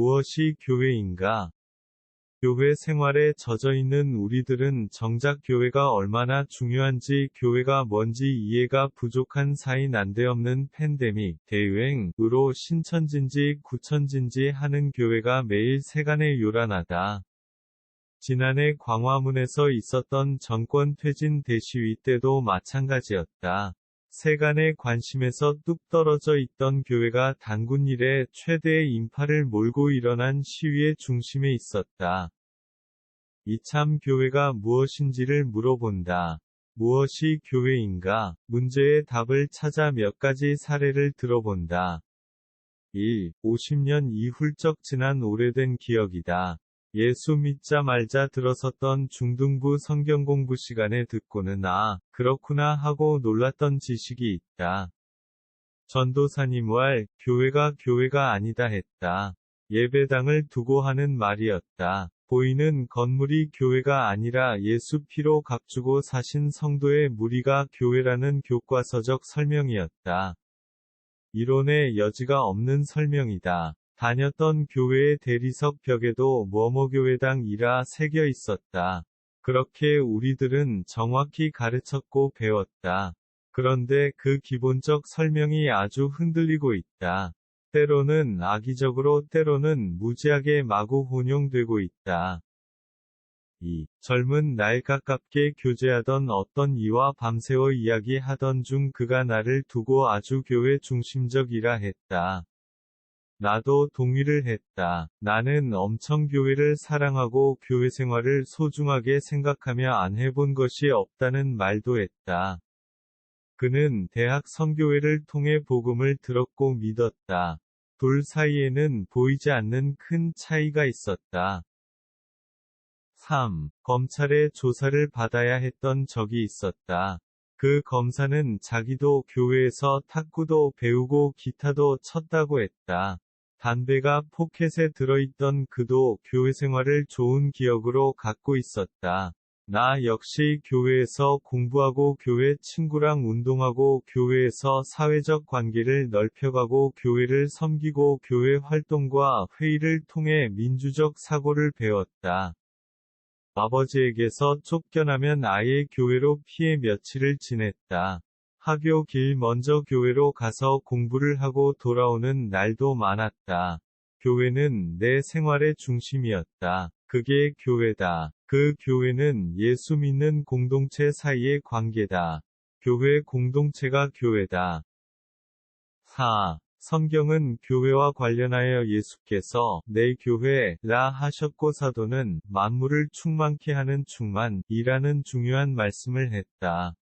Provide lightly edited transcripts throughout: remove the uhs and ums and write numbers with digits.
무엇이 교회인가? 교회 생활에 젖어 있는 우리들은 정작 교회가 얼마나 중요한지, 교회가 뭔지 이해가 부족한 사이 난데없는 팬데믹, 대유행으로 신천진지 구천진지 하는 교회가 매일 세간에 요란하다. 지난해 광화문에서 있었던 정권 퇴진 대시위 때도 마찬가지였다. 세간의 관심에서 뚝 떨어져 있던 교회가 단군 이래 최대의 인파를 몰고 일어난 시위의 중심에 있었다. 이참 교회가 무엇인지를 물어본다. 무엇이 교회인가? 문제의 답을 찾아 몇 가지 사례를 들어본다. 1. 50년이 훌쩍 지난 오래된 기억이다. 예수 믿자 말자 들어섰던 중등부 성경공부 시간에 듣고는 그렇구나 하고 놀랐던 지식이 있다. 전도사님 교회가 아니다 했다. 예배당을 두고 하는 말이었다. 보이는 건물이 교회가 아니라 예수 피로 값주고 사신 성도의 무리가 교회라는 교과서적 설명이었다. 이론의 여지가 없는 설명이다. 다녔던 교회의 대리석 벽에도 뭐뭐교회당이라 새겨 있었다. 그렇게 우리들은 정확히 가르쳤고 배웠다. 그런데 그 기본적 설명이 아주 흔들리고 있다. 때로는 악의적으로, 때로는 무지하게 마구 혼용되고 있다. 2. 젊은 날 가깝게 교제하던 어떤 이와 밤새워 이야기하던 중 그가 나를 두고 아주 교회 중심적이라 했다. 나도 동의를 했다. 나는 엄청 교회를 사랑하고 교회 생활을 소중하게 생각하며 안 해본 것이 없다는 말도 했다. 그는 대학 선교회를 통해 복음을 들었고 믿었다. 둘 사이에는 보이지 않는 큰 차이가 있었다. 3. 검찰의 조사를 받아야 했던 적이 있었다. 그 검사는 자기도 교회에서 탁구도 배우고 기타도 쳤다고 했다. 담배가 포켓에 들어있던 그도 교회 생활을 좋은 기억으로 갖고 있었다. 나 역시 교회에서 공부하고 교회 친구랑 운동하고 교회에서 사회적 관계를 넓혀가고 교회를 섬기고 교회 활동과 회의를 통해 민주적 사고를 배웠다. 아버지에게서 쫓겨나면 아예 교회로 피해 며칠을 지냈다. 하교 길 먼저 교회로 가서 공부를 하고 돌아오는 날도 많았다. 교회는 내 생활의 중심이었다. 그게 교회다. 그 교회는 예수 믿는 공동체 사이의 관계다. 교회 공동체가 교회다. 4. 성경은 교회와 관련하여 예수께서 내 교회라 하셨고 사도는 만물을 충만케 하는 충만이라는 중요한 말씀을 했다.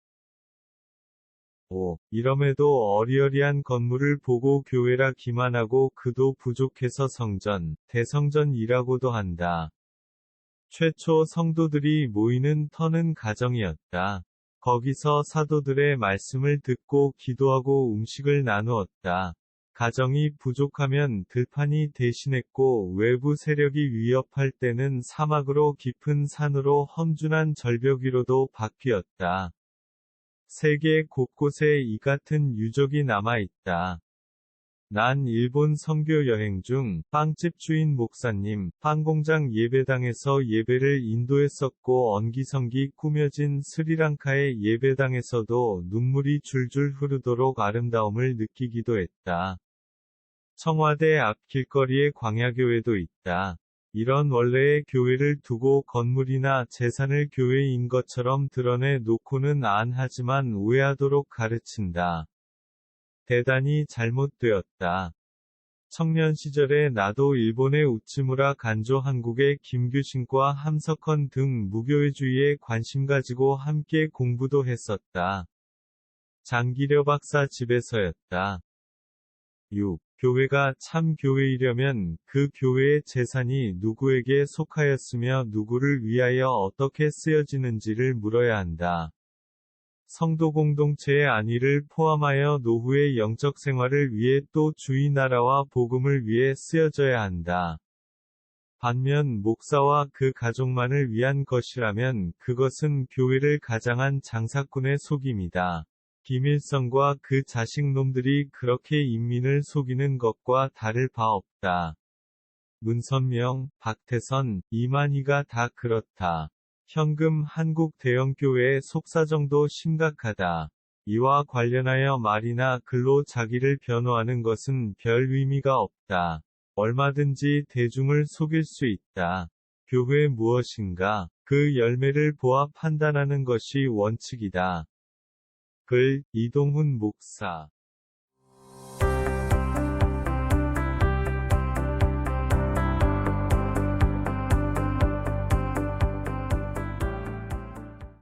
5. 이럼에도 어리어리한 건물을 보고 교회라 기만하고 그도 부족해서 성전, 대성전이라고도 한다. 최초 성도들이 모이는 터는 가정이었다. 거기서 사도들의 말씀을 듣고 기도하고 음식을 나누었다. 가정이 부족하면 들판이 대신했고 외부 세력이 위협할 때는 사막으로 깊은 산으로 험준한 절벽 위로도 바뀌었다. 세계 곳곳에 이 같은 유적이 남아있다. 난 일본 선교 여행 중 빵집 주인 목사님, 빵공장 예배당에서 예배를 인도했었고 언기성기 꾸며진 스리랑카의 예배당에서도 눈물이 줄줄 흐르도록 아름다움을 느끼기도 했다. 청와대 앞 길거리에 광야교회도 있다. 이런 원래의 교회를 두고 건물이나 재산을 교회인 것처럼 드러내 놓고는 안 하지만 오해하도록 가르친다. 대단히 잘못되었다. 청년 시절에 나도 일본의 우츠무라 간조, 한국의 김규신과 함석헌 등 무교회주의에 관심 가지고 함께 공부도 했었다. 장기려 박사 집에서였다. 6. 교회가 참 교회이려면 그 교회의 재산이 누구에게 속하였으며 누구를 위하여 어떻게 쓰여지는지를 물어야 한다. 성도 공동체의 안위를 포함하여 노후의 영적 생활을 위해 또 주의 나라와 복음을 위해 쓰여져야 한다. 반면 목사와 그 가족만을 위한 것이라면 그것은 교회를 가장한 장사꾼의 속임이다. 김일성과 그 자식놈들이 그렇게 인민을 속이는 것과 다를 바 없다. 문선명, 박태선, 이만희가 다 그렇다. 현금 한국 대형교회의 속사정도 심각하다. 이와 관련하여 말이나 글로 자기를 변호하는 것은 별 의미가 없다. 얼마든지 대중을 속일 수 있다. 교회 무엇인가? 그 열매를 보아 판단하는 것이 원칙이다. 글, 이동훈 목사